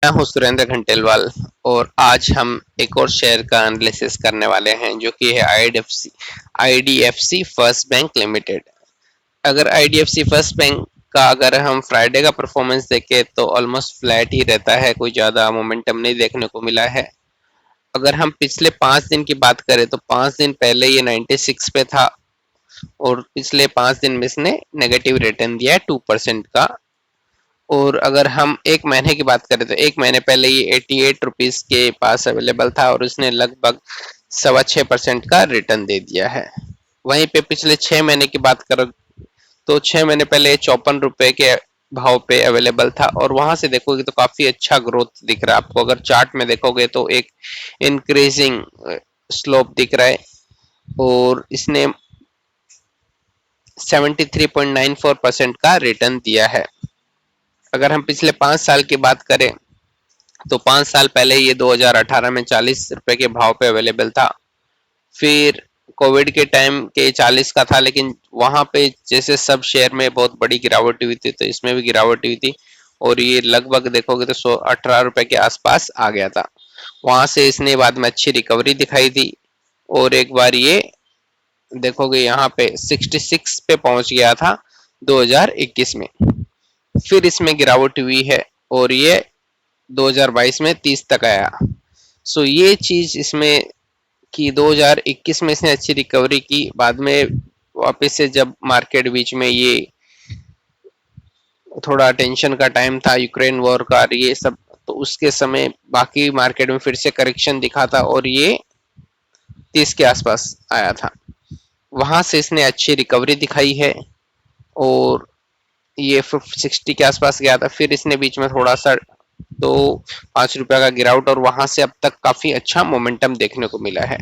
मैं हूँ सुरेंद्र खंडेलवाल और आज हम एक और शेयर का एनालिसिस करने वाले हैं जो कि है आईडीएफसी फर्स्ट बैंक लिमिटेड। अगर आईडीएफसी फर्स्ट बैंक का अगर हम फ्राइडे का परफॉर्मेंस देखें तो ऑलमोस्ट फ्लैट ही रहता है, कोई ज़्यादा मोमेंटम नहीं देखने को मिला है। अगर हम पिछले 5 दिन की बात करें तो 5 दिन पहले ये 96 पे था और पिछले 5 दिन में इसने नेगेटिव रिटर्न दिया है 2% का। और अगर हम एक महीने की बात करें तो एक महीने पहले ये 88 रुपीज के पास अवेलेबल था और उसने लगभग 6.25% का रिटर्न दे दिया है। वहीं पे पिछले 6 महीने की बात करो तो 6 महीने पहले 54 रुपए के भाव पे अवेलेबल था और वहां से देखोगे तो काफी अच्छा ग्रोथ दिख रहा है आपको। अगर चार्ट में देखोगे तो एक इंक्रीजिंग स्लोप दिख रहा है और इसने 73.94% का रिटर्न दिया है। अगर हम पिछले 5 साल की बात करें तो 5 साल पहले ये 2018 में 40 रुपए के भाव पे अवेलेबल था। फिर कोविड के टाइम के 40 का था, लेकिन वहां पे जैसे सब शेयर में बहुत बड़ी गिरावट हुई थी तो इसमें भी गिरावट हुई थी और ये लगभग देखोगे तो 18 रुपए के आसपास आ गया था। वहां से इसने बाद में अच्छी रिकवरी दिखाई थी और एक बार ये देखोगे यहाँ पे 66 पे पहुंच गया था 2021 में। फिर इसमें गिरावट हुई है और ये 2022 में 30 तक आया। सो ये चीज इसमें कि 2021 में इसने अच्छी रिकवरी की, बाद में वापस से जब मार्केट बीच में ये थोड़ा टेंशन का टाइम था, यूक्रेन वॉर का ये सब, तो उसके समय बाकी मार्केट में फिर से करेक्शन दिखा था और ये 30 के आसपास आया था। वहां से इसने अच्छी रिकवरी दिखाई है और ये 60 के आसपास गया था। फिर इसने बीच में थोड़ा सा 2-5 रुपया का गिरावट और वहां से अब तक काफी अच्छा मोमेंटम देखने को मिला है।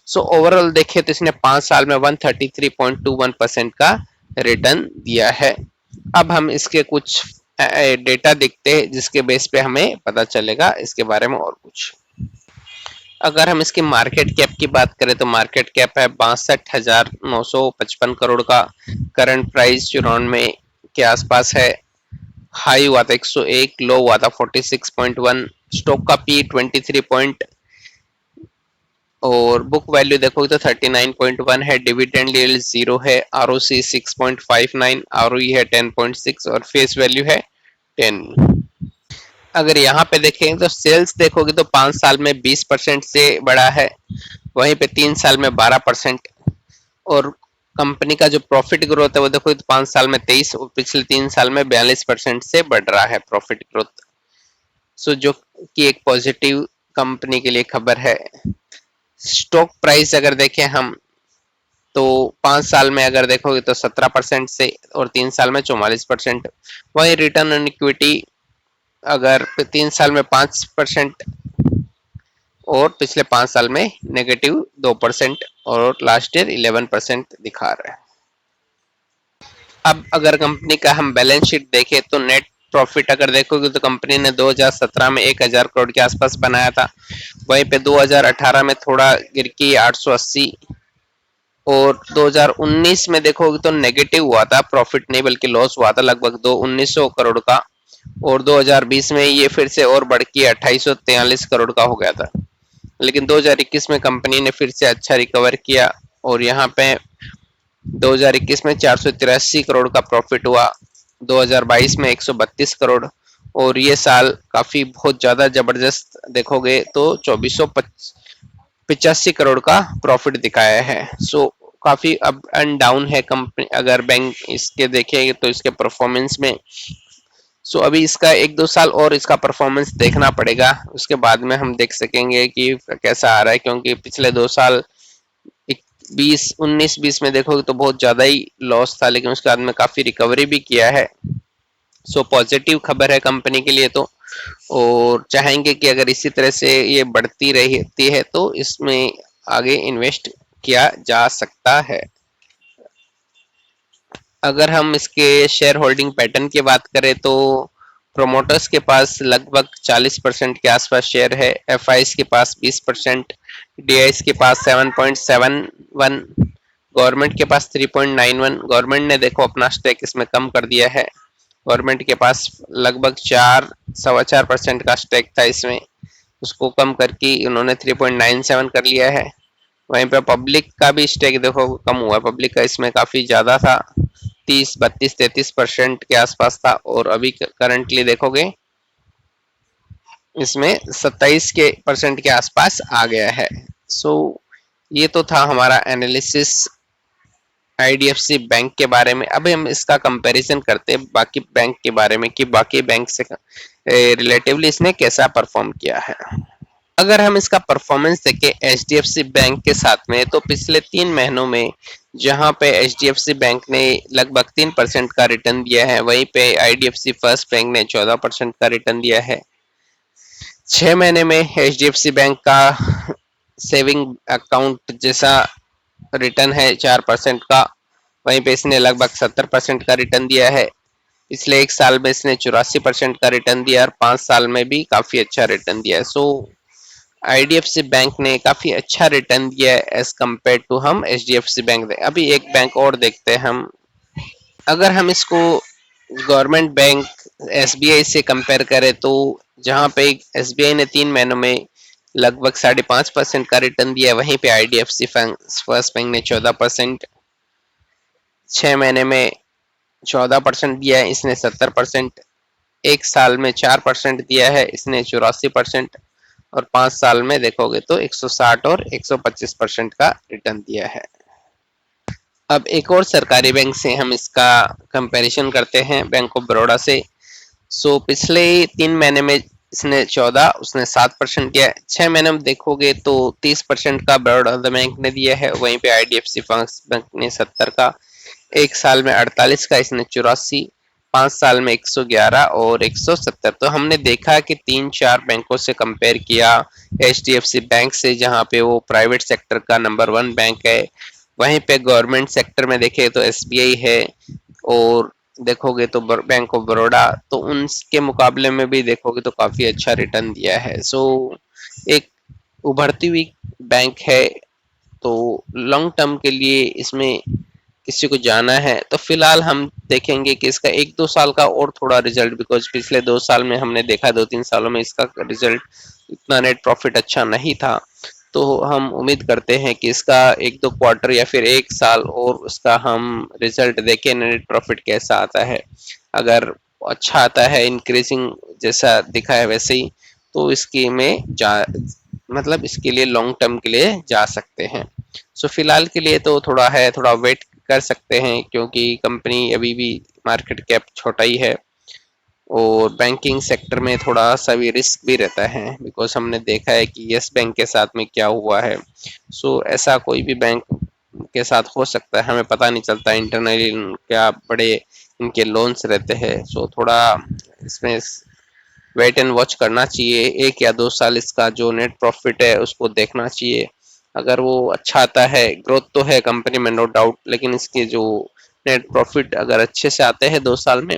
सो ओवरऑल देखें तो इसने 5 साल में 133.21% का रिटर्न दिया है। अब हम इसके कुछ डेटा देखते हैं जिसके बेस पे हमें पता चलेगा इसके बारे में और कुछ। अगर हम इसकी मार्केट कैप की बात करें तो मार्केट कैप है 62,955 करोड़ का। करंट प्राइस 94 के आसपास है। हाई हुआ था 101, लो हुआ था 46.1। स्टॉक का पी 23 पॉइंट और बुक वैल्यू देखोगे तो 39.1 है। डिविडेंड यील्ड 0 है। आरओसी 6.59, आरओई है 10.6 और फेस वैल्यू है 10। अगर यहाँ पे देखेंगे तो सेल्स देखोगे तो 5 साल में 20% से बढ़ा है, वहीं पे 3 साल में 12%। और कंपनी का जो प्रॉफिट ग्रोथ है वो देखो तो 5 साल में 23 और पिछले 3 साल में 42% से बढ़ रहा है प्रॉफिट ग्रोथ। सो जो कि एक पॉजिटिव कंपनी के लिए खबर है। स्टॉक प्राइस अगर देखें हम तो 5 साल में अगर देखोगे तो 17% से और 3 साल में 44%। वही रिटर्न ऑन इक्विटी अगर 3 साल में 5% और पिछले 5 साल में -2% और लास्ट ईयर 11% दिखा रहा है। अब अगर कंपनी का हम बैलेंस शीट देखें तो नेट प्रॉफिट अगर देखोगे तो कंपनी ने 2017 में 1000 करोड़ के आसपास बनाया था, वहीं पे 2018 में थोड़ा गिर के 880 और 2019 में देखोगे तो नेगेटिव हुआ था, प्रॉफिट नहीं बल्कि लॉस हुआ था लगभग 1900 करोड़ का। और 2020 में ये फिर से और बढ़ के 2843 करोड़ का हो गया था, लेकिन 2021 में कंपनी ने फिर से अच्छा रिकवर किया और यहाँ पे 2021 में 483 करोड़ का प्रॉफिट हुआ, 2022 में 132 करोड़ और ये साल काफी बहुत ज्यादा जबरदस्त देखोगे तो 2485 करोड़ का प्रॉफिट दिखाया है। सो काफी अप एंड डाउन है कंपनी अगर बैंक इसके देखेंगे तो इसके परफॉर्मेंस में। सो अभी इसका 1-2 साल और इसका परफॉर्मेंस देखना पड़ेगा, उसके बाद में हम देख सकेंगे कि कैसा आ रहा है, क्योंकि पिछले 2 साल 19-20 में देखोगे तो बहुत ज्यादा ही लॉस था, लेकिन उसके बाद में काफी रिकवरी भी किया है। सो पॉजिटिव खबर है कंपनी के लिए तो, और चाहेंगे कि अगर इसी तरह से ये बढ़ती रहती है तो इसमें आगे इन्वेस्ट किया जा सकता है। अगर हम इसके शेयर होल्डिंग पैटर्न की बात करें तो प्रोमोटर्स के पास लगभग 40% के आसपास शेयर है, एफआईज के पास 20%, डीआईज के पास 7.71, गवर्नमेंट के पास 3.91। गवर्नमेंट ने देखो अपना स्टेक इसमें कम कर दिया है गवर्नमेंट के पास लगभग 4.25% का स्टेक था इसमें, उसको कम करके उन्होंने 3.97 कर लिया है। वहीं पे पब्लिक का भी स्टेक देखो कम हुआ, पब्लिक का इसमें काफी ज्यादा था, 30, 32, 33% के आसपास था, और अभी करंटली देखोगे इसमें 27% के आसपास आ गया है। सो ये तो था हमारा एनालिसिस आईडीएफसी बैंक के बारे में। अभी हम इसका कंपैरिजन करते हैं बाकी बैंक के बारे में कि बाकी बैंक से रिलेटिवली इसने कैसा परफॉर्म किया है। अगर हम इसका परफॉर्मेंस देखें एचडीएफसी बैंक के साथ में, तो पिछले 3 महीनों में जहां पे एचडीएफसी बैंक ने लगभग 3% का रिटर्न दिया है, वहीं पे आईडीएफसी फर्स्ट बैंक ने 14% का रिटर्न दिया है। 6 महीने में एचडीएफसी बैंक का सेविंग अकाउंट जैसा रिटर्न है 4% का, वहीं पे इसने लगभग 70% का रिटर्न दिया है। पिछले 1 साल में इसने 84% का रिटर्न दिया और 5 साल में भी काफी अच्छा रिटर्न दिया है। सो आईडीएफसी बैंक ने काफी अच्छा रिटर्न दिया है एज कम्पेयर टू हम एचडीएफसी बैंक। अभी एक बैंक और देखते हैं हम, अगर हम इसको गवर्नमेंट बैंक एसबीआई से कंपेयर करें, तो जहां पे एसबीआई ने 3 महीनों में लगभग 5.5% का रिटर्न दिया है, वहीं पे आईडीएफसी फर्स्ट बैंक ने 14%, 6 महीने में 14% दिया है, इसने 70%, 1 साल में 4% दिया है, इसने 84%, और 5 साल में देखोगे तो 160 और 125% का रिटर्न दिया है। अब एक और सरकारी बैंक से हम इसका कंपैरिजन करते हैं, बैंक ऑफ बड़ौदा से। सो पिछले 3 महीने में इसने 14, उसने 7% दिया है। 6 महीने में देखोगे तो 30% का बड़ौदा बैंक ने दिया है, वहीं पे आईडीएफसी फर्स्ट बैंक ने 70 का, 1 साल में 48 का, इसने 84, 5 साल में 111 और 170। तो हमने देखा कि 3-4 बैंकों से कंपेयर किया एचडीएफसी बैंक से, जहां पे वो प्राइवेट सेक्टर का नंबर 1 बैंक है, वहीं पे गवर्नमेंट सेक्टर में देखे तो एसबीआई है, और देखोगे तो बैंक ऑफ बड़ौदा, तो उनके मुकाबले में भी देखोगे तो काफी अच्छा रिटर्न दिया है। सो एक उभरती हुई बैंक है, तो लॉन्ग टर्म के लिए इसमें किसी को जाना है तो फिलहाल हम देखेंगे कि इसका 1-2 साल का और थोड़ा रिजल्ट, बिकॉज पिछले 2 साल में हमने देखा, 2-3 सालों में इसका रिजल्ट इतना नेट प्रॉफिट अच्छा नहीं था, तो हम उम्मीद करते हैं कि इसका 1-2 क्वार्टर या फिर 1 साल और उसका हम रिजल्ट देखें, नेट प्रॉफिट कैसा आता है। अगर अच्छा आता है, इंक्रीजिंग जैसा दिखा है वैसे ही, तो इसकी में जा मतलब इसके लिए लॉन्ग टर्म के लिए जा सकते हैं। सो फिलहाल के लिए तो थोड़ा है, थोड़ा वेट कर सकते हैं, क्योंकि कंपनी अभी भी मार्केट कैप छोटा ही है, और बैंकिंग सेक्टर में थोड़ा सा भी रिस्क भी रहता है, बिकॉज हमने देखा है कि यस बैंक के साथ में क्या हुआ है। सो ऐसा कोई भी बैंक के साथ हो सकता है, हमें पता नहीं चलता इंटरनली क्या बड़े इनके लोन्स रहते हैं। सो थोड़ा इसमें वेट एंड वॉच करना चाहिए, 1 या 2 साल इसका जो नेट प्रॉफिट है उसको देखना चाहिए। अगर वो अच्छा आता है, ग्रोथ तो है कंपनी में नो डाउट, लेकिन इसके जो नेट प्रॉफिट अगर अच्छे से आते हैं 2 साल में,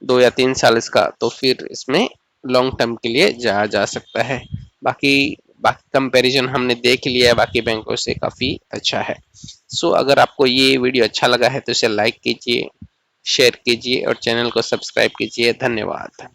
2 या 3 साल इसका, तो फिर इसमें लॉन्ग टर्म के लिए जाया जा सकता है। बाकी बाकी कंपैरिजन हमने देख लिया है बाकी बैंकों से, काफ़ी अच्छा है। सो अगर आपको ये वीडियो अच्छा लगा है तो इसे लाइक कीजिए, शेयर कीजिए और चैनल को सब्सक्राइब कीजिए। धन्यवाद।